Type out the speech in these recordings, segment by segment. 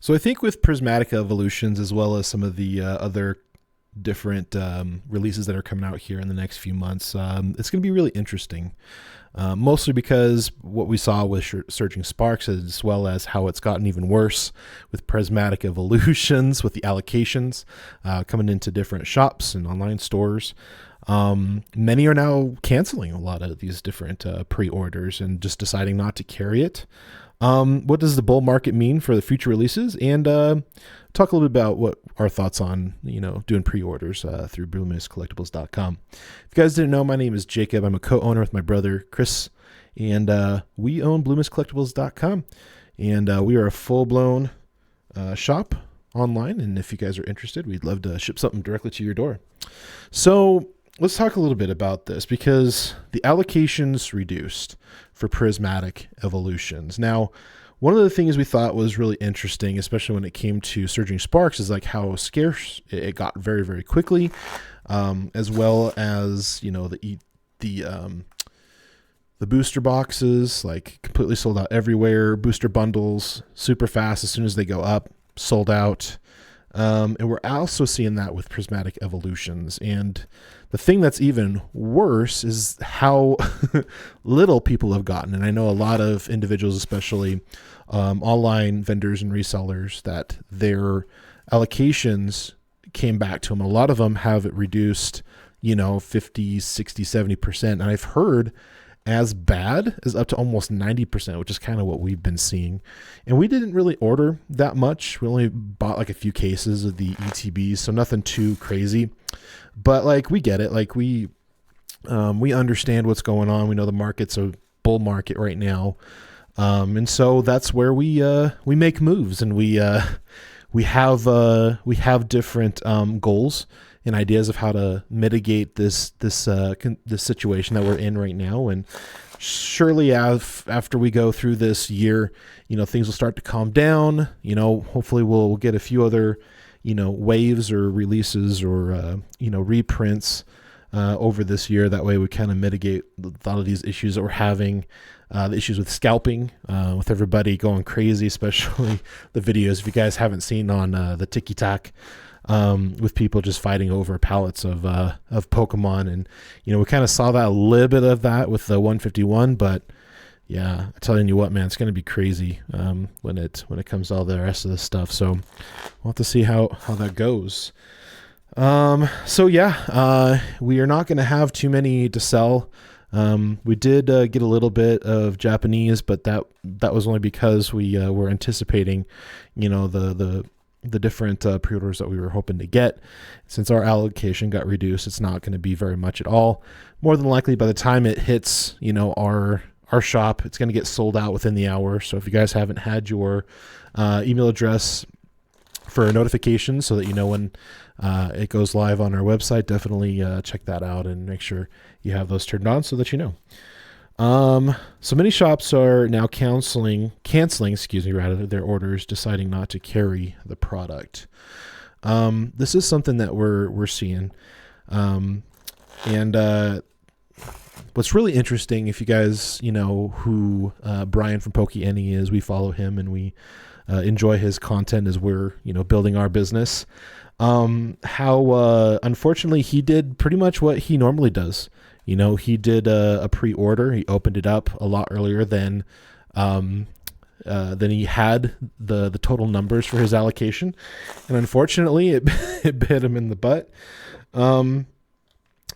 So I think with Prismatic Evolutions, as well as some of the other different releases that are coming out here in the next few months, it's going to be really interesting. Mostly because what we saw with Surging Sparks, as well as how it's gotten even worse with Prismatic Evolutions, with the allocations coming into different shops and online stores. Many are now canceling a lot of these different pre-orders and just deciding not to carry it. What does the bull market mean for the future releases? And talk a little bit about what our thoughts on, doing pre-orders through BlueMistCollectibles.com. If you guys didn't know, my name is Jacob. I'm a co-owner with my brother, Chris, and we own BlueMistCollectibles.com. And we are a full-blown shop online. And if you guys are interested, we'd love to ship something directly to your door. So let's talk a little bit about this because the allocations reduced for Prismatic Evolutions. Now, one of the things we thought was really interesting, especially when it came to Surging Sparks, is like how scarce it got very, very quickly, as well as the booster boxes, like completely sold out everywhere. Booster bundles super fast as soon as they go up, sold out. And we're also seeing that with Prismatic Evolutions. And the thing that's even worse is how little people have gotten. And I know a lot of individuals, especially online vendors and resellers, that their allocations came back to them. A lot of them have it reduced, 50, 60, 70%. And I've heard as bad as up to almost 90%, which is kind of what we've been seeing. And we didn't really order that much. We only bought like a few cases of the ETBs, so nothing too crazy. But like we get it. Like we understand what's going on. We know the market's a bull market right now. And so that's where we make moves, and we have different goals and ideas of how to mitigate this situation that we're in right now. And surely after we go through this year, things will start to calm down. Hopefully we'll get a few other, waves or releases or, reprints over this year. That way we kind of mitigate a lot of these issues that we're having. The issues with scalping, with everybody going crazy, especially the videos, if you guys haven't seen on the TikTok, with people just fighting over pallets of Pokemon. And, we kind of saw that a little bit of that with the 151, but yeah, I'm telling you what, man, it's going to be crazy when it comes to all the rest of this stuff. So we'll have to see how that goes. So yeah, we are not going to have too many to sell. We did get a little bit of Japanese, but that was only because we were anticipating, the different pre-orders that we were hoping to get. Since our allocation got reduced, it's not going to be very much at all. More than likely, by the time it hits, our shop, it's going to get sold out within the hour. So if you guys haven't had your email address for notifications so that you know when it goes live on our website, definitely check that out and make sure you have those turned on so that you know. So many shops are now canceling, their orders, deciding not to carry the product. This is something that we're seeing. And what's really interesting, if you guys, know who Brian from PokeAny is, we follow him and we enjoy his content as we're, building our business. How unfortunately he did pretty much what he normally does. He did a pre-order. He opened it up a lot earlier than he had the total numbers for his allocation, and unfortunately, it bit him in the butt.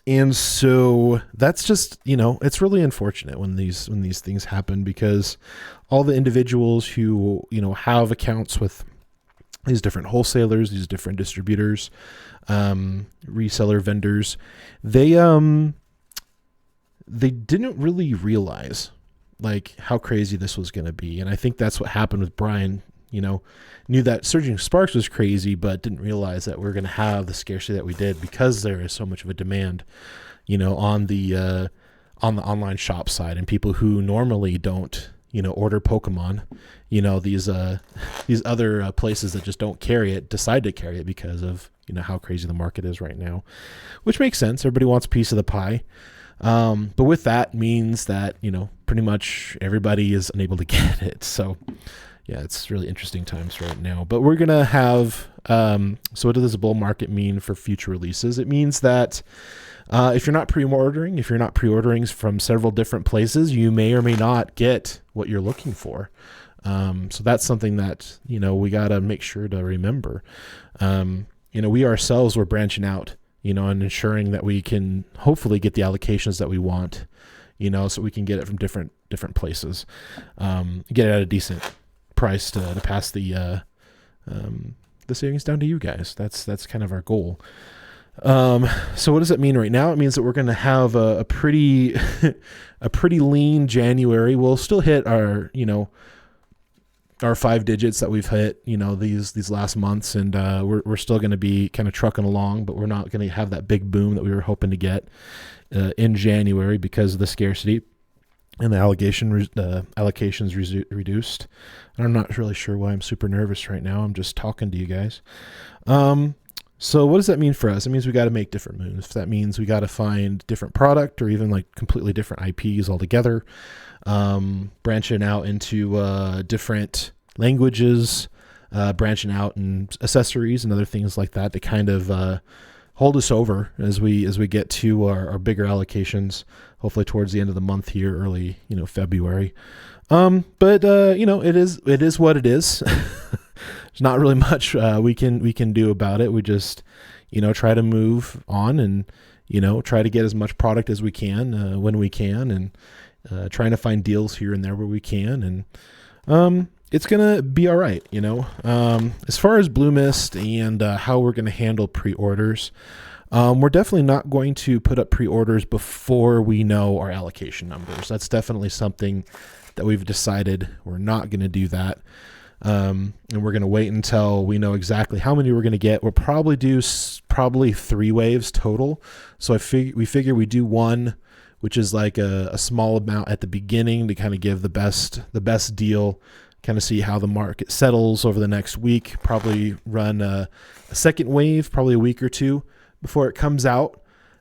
And so that's just, it's really unfortunate when these things happen, because all the individuals who have accounts with these different wholesalers, these different distributors, reseller vendors, they didn't really realize like how crazy this was going to be. And I think that's what happened with Brian. Knew that Surging Sparks was crazy, but didn't realize that we're going to have the scarcity that we did because there is so much of a demand, on the online shop side, and people who normally don't, order Pokemon, these other places that just don't carry it decide to carry it because of, how crazy the market is right now, which makes sense. Everybody wants a piece of the pie. But with that means that, pretty much everybody is unable to get it. So, yeah, it's really interesting times right now. But we're gonna have. So what does a bull market mean for future releases? It means that if you're not pre-ordering from several different places, you may or may not get what you're looking for. So that's something that, we got to make sure to remember. We ourselves were branching out, and ensuring that we can hopefully get the allocations that we want, so we can get it from different places, get it at a decent price to pass the savings down to you guys. That's kind of our goal. So what does it mean right now? It means that we're going to have a pretty lean January. We'll still hit our 5 digits that we've hit, these last months, and we're still going to be kind of trucking along, but we're not going to have that big boom that we were hoping to get in January because of the scarcity and the allocations reduced. And I'm not really sure why I'm super nervous right now. I'm just talking to you guys. So what does that mean for us? It means we got to make different moves. That means we got to find different product or even like completely different IPs altogether. Branching out into different languages, branching out in accessories and other things like that to kind of hold us over as we get to our bigger allocations, hopefully towards the end of the month here, early February. But it is what it is. There's not really much we can do about it. We just try to move on and try to get as much product as we can when we can, and trying to find deals here and there where we can, and it's gonna be all right. As far as Blue Mist and how we're gonna handle pre-orders, we're definitely not going to put up pre-orders before we know our allocation numbers. That's definitely something that we've decided we're not going to do that. And we're going to wait until we know exactly how many we're going to get. We'll probably do 3 waves total. So we figure we do one, which is like a small amount at the beginning to kind of give the best deal, kind of see how the market settles over the next week. Probably run a second wave, probably a week or two before it comes out.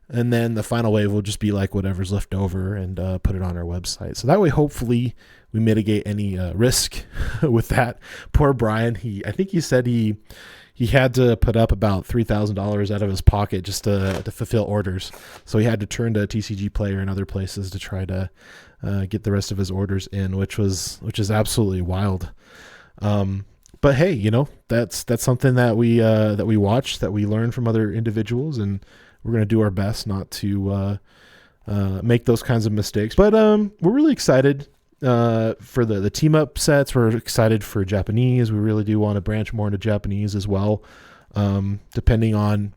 And then the final wave will just be like whatever's left over and put it on our website. So that way, hopefully, we mitigate any risk with that. Poor Brian, I think he said he had to put up about $3,000 out of his pocket just to fulfill orders. So he had to turn to TCG Player and other places to try to get the rest of his orders in, which is absolutely wild. But hey, that's something that we watch, that we learn from other individuals, and we're going to do our best not to make those kinds of mistakes. But we're really excited for the team up sets. We're excited for Japanese. We really do want to branch more into Japanese as well, depending on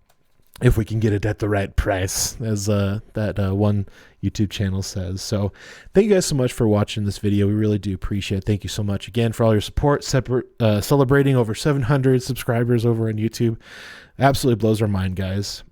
if we can get it at the right price, as that one YouTube channel says. So thank you guys so much for watching this video. We really do appreciate it. Thank you so much again for all your support. Celebrating over 700 subscribers over on YouTube. Absolutely blows our mind, guys.